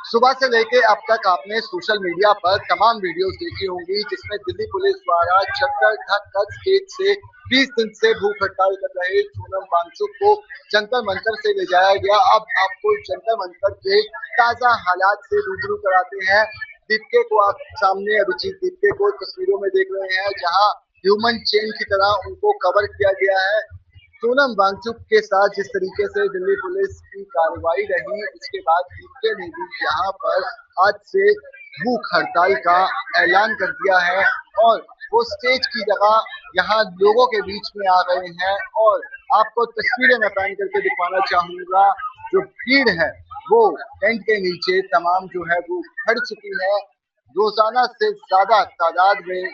सुबह से लेके अब तक आपने सोशल मीडिया पर तमाम वीडियोस देखी होंगी जिसमें दिल्ली पुलिस द्वारा चक्कर ढक स्टेज से 20 दिन से भूख हड़ताल कर रहे सोनम वांगचुक को जंतर मंतर से ले जाया गया। अब आपको जंतर मंतर के ताजा हालात से रूबरू कराते हैं। दीपके को आप सामने अभिजीत दीपके को तस्वीरों में देख रहे हैं, जहां ह्यूमन चेन की तरह उनको कवर किया गया है। सोनम वांगचुक के साथ जिस तरीके से दिल्ली पुलिस की कार्रवाई रही, उसके बाद दीपके ने भी यहाँ पर आज से भूख हड़ताल का ऐलान कर दिया है और वो स्टेज की जगह यहाँ लोगों के बीच में आ गए हैं। और आपको तस्वीरें मैं पैन करके दिखाना चाहूंगा, जो भीड़ है वो टेंट के नीचे तमाम जो है वो खड़ चुकी है। रोजाना से ज्यादा तादाद में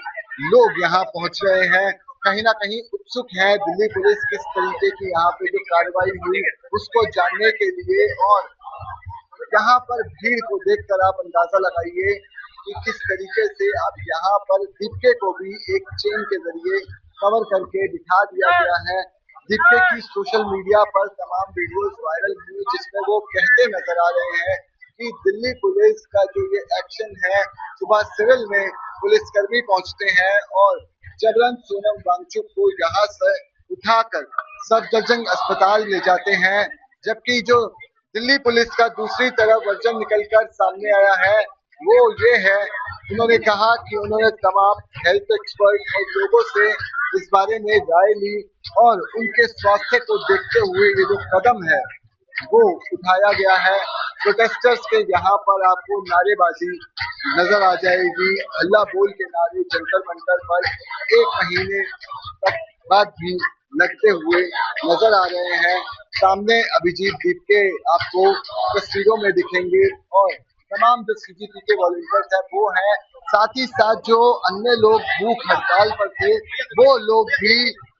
लोग यहाँ पहुंच रहे हैं, कहीं ना कहीं उत्सुक है दिल्ली पुलिस किस तरीके की यहाँ पे जो कार्रवाई हुई उसको जानने के लिए। और यहाँ पर भीड़ को देखकर आप अंदाजा लगाइए कि किस तरीके से अब यहाँ पर दीपके को भी एक चेन के जरिए कवर करके बिठा दिया गया है। दीपके की सोशल मीडिया पर तमाम वीडियोस वायरल हुई जिसमें वो कहते नजर आ रहे हैं कि दिल्ली पुलिस का जो ये एक्शन है, सुबह सिविल में पुलिसकर्मी पहुंचते हैं और जबरन सोनम वांगचुक को यहाँ से उठाकर सफदरजंग अस्पताल ले जाते हैं। जबकि जो दिल्ली पुलिस का दूसरी तरफ वर्जन निकलकर सामने आया है वो ये है, उन्होंने कहा कि उन्होंने तमाम हेल्थ एक्सपर्ट और लोगों से इस बारे में राय ली और उनके स्वास्थ्य को देखते हुए ये जो कदम है वो उठाया गया है। प्रोटेस्टर्स के यहाँ पर आपको नारेबाजी नजर आ जाएगी, अल्लाह बोल के नारे जंतर मंतर पर एक महीने तक बाद भी लगते हुए नजर आ रहे हैं। सामने अभिजीत दीपके आपको तस्वीरों में दिखेंगे और तमाम जो सीजीपी के वॉलंटियर्स हैं वो हैं, साथ ही साथ जो अन्य लोग भूख हड़ताल पर थे वो लोग भी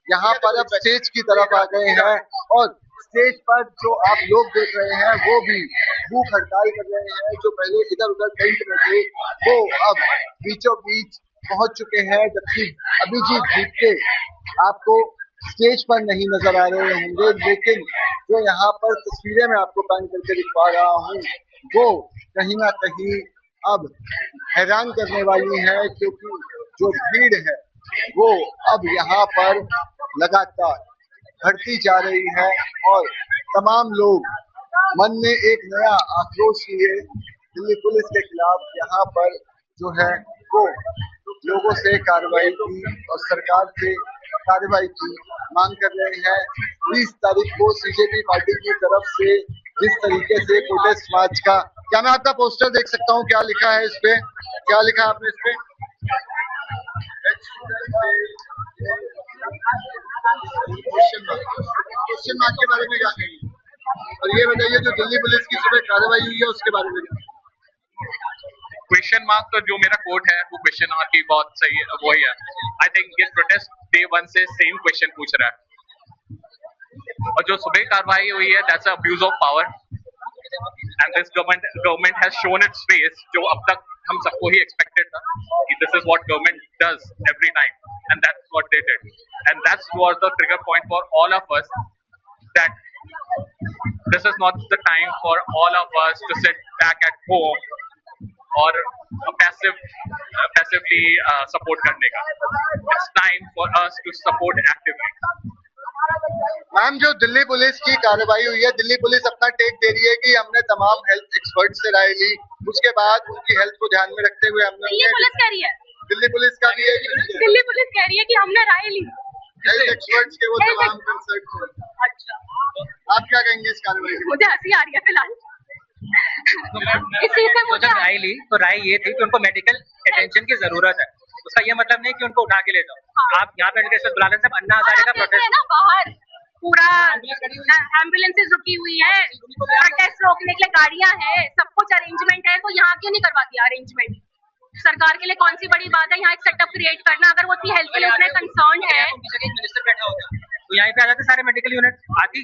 यहाँ पर अब स्टेज की तरफ आ गए हैं। और स्टेज पर जो आप लोग देख रहे हैं वो भी भूख हड़ताल कर रहे हैं। जो पहले इधर उधर टेंट में थे वो अब बीचों बीच पहुंच चुके हैं, जबकि अभिजीत दीपके आपको स्टेज पर नहीं नजर आ रहे होंगे, लेकिन जो यहाँ पर तस्वीरें मैं आपको पैन करके दिखा रहा हूँ वो कहीं ना कहीं अब हैरान करने वाली है, क्योंकि जो भीड़ है वो अब यहाँ पर लगातार बढ़ती जा रही है और तमाम लोग मन में एक नया आक्रोश लिए दिल्ली पुलिस के खिलाफ यहाँ पर जो है वो लोगों से कार्रवाई की और सरकार से कार्रवाई की मांग कर रहे हैं। 20 तारीख को सीजेपी पार्टी की तरफ से जिस तरीके से प्रोटेस्ट मार्च का, क्या मैं आपका पोस्टर देख सकता हूँ, क्या लिखा है इस पे, क्या लिखा है आपने इस पे? क्वेश्चन मार्क के बारे में क्या कहेंगे? और ये बताइए जो दिल्ली पुलिस की सुबह कार्रवाई हुई है उसके बारे में। क्वेश्चन मार्क तो जो मेरा कोट है वो क्वेश्चन मार्क की बहुत सही है, वही है। आई थिंक ये प्रोटेस्ट डे 1 से सेम क्वेश्चन पूछ रहा है और जो सुबह कार्रवाई हुई है that's abuse of power and this government has shown its face, जो अब तक हम सबको ही एक्सपेक्टेड था कि this is what government does every time and that's what they did and that's was the trigger point for all of us that this is not the time for all of us to sit back at home और passively support करने का। It's time for us to support actively. Ma'am, जो Delhi police की कार्रवाई हुई है, Delhi police अपना take दे रही है कि हमने तमाम हेल्थ एक्सपर्ट से राय ली, उसके बाद उनकी हेल्थ को ध्यान में रखते हुए हमने दिल्ली पुलिस कह रही है, दिल्ली पुलिस का भी है, दिल्ली पुलिस कह रही है कि हमने राय ली हेल्थ एक्सपर्ट्स के वो तमाम कंसल्ट। अच्छा, आप क्या कहेंगे इस कार्रवाई के? मुझे हंसी आ रही है फिलहाल। इसी से मुझे राय ली तो राय ये थी कि उनको मेडिकल अटेंशन की जरूरत है। उसका ये मतलब नहीं कि उनको उठा के ले जाओ। आप यहाँ पे बुला लें, सब अन्ना हजारे का प्रोटेस्ट है ना, बाहर पूरा एम्बुलेंसेज रुकी हुई है, प्रोटेस्ट रोकने के लिए गाड़ियां हैं, सब कुछ अरेंजमेंट है, तो यहाँ क्यों नहीं करवा दिया अरेंजमेंट? सरकार के लिए कौन सी बड़ी बात है यहाँ एक सेटअप क्रिएट करना? अगर वो अपनी हेल्थ के लिए उतने कंसर्न है मिनिस्टर बैठा होता तो यहाँ पे आ जाते सारे मेडिकल यूनिट आती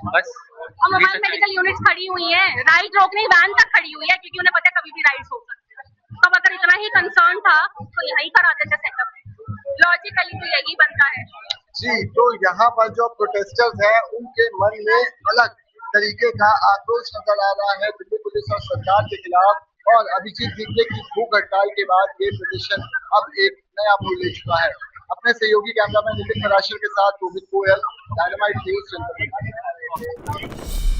बस। और मोबाइल मेडिकल यूनिट्स खड़ी हुई है, राइड रोकने वैन तक खड़ी हुई है, क्योंकि उन्हें पता है कभी भी राइड्स हो सकते हैं। तब अगर इतना ही कंसर्न था तो यही करा देते सेटअप, लॉजिकली तो यही बनता है जी। तो यहाँ पर जो प्रोटेस्टर्स हैं उनके मन में अलग तरीके का आक्रोश नजर आ रहा है। दिल्ली पुलिस और सरकार के खिलाफ और अभिजीत भिंगले की भूख हड़ताल के बाद ये प्रदर्शन अब एक नया मोड़ ले चुका है। अपने सहयोगी कैमरामैन नितिन पराशर के साथ रोहित गोयल, डायनामाइट न्यूज, जनपद।